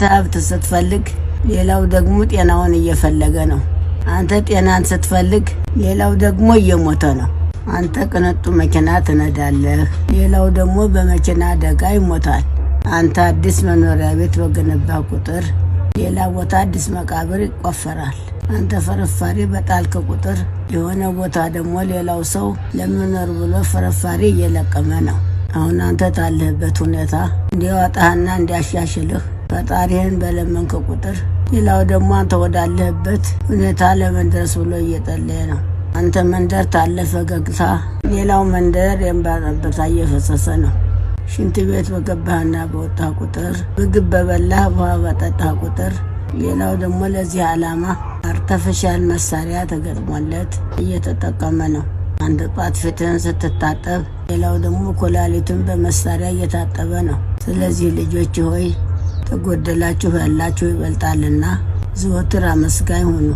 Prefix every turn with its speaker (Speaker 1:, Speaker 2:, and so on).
Speaker 1: ሀብት ስትፈልግ ሌላው ደግሞ ጤናውን እየፈለገ ነው። አንተ ጤናን ስትፈልግ ሌላው ደግሞ እየሞተ ነው። አንተ ቅንጡ መኪና ትነዳለህ፣ ሌላው ደግሞ በመኪና አደጋ ይሞታል። አንተ አዲስ መኖሪያ ቤት በገነባ ቁጥር ሌላ ቦታ አዲስ መቃብር ይቆፈራል። አንተ ፍርፋሪ በጣልክ ቁጥር የሆነ ቦታ ደግሞ ሌላው ሰው ለመኖር ብሎ ፍርፋሪ እየለቀመ ነው። አሁን አንተ ታለህበት ሁኔታ እንዲያወጣህና እንዲያሻሽልህ ፈጣሪህን በለመንክ ቁጥር ሌላው ደግሞ አንተ ወዳለህበት ሁኔታ ለመድረስ ብሎ እየጠለየ ነው። አንተ መንደር ታለ ፈገግታ፣ ሌላው መንደር የእንባ ጠብታ እየፈሰሰ ነው። ሽንት ቤት በገባህና በወጣህ ቁጥር፣ ምግብ በበላህ ውሃ በጠጣህ ቁጥር ሌላው ደግሞ ለዚህ ዓላማ አርተፊሻል መሳሪያ ተገጥሞለት እየተጠቀመ ነው። አንተ ጧት ፊትህን ስትታጠብ ሌላው ደግሞ ኩላሊቱን በመሳሪያ እየታጠበ ነው። ስለዚህ ልጆች ሆይ ተጎደላችሁ ያላችሁ ይበልጣልና ዘወትር አመስጋኝ ሁኑ።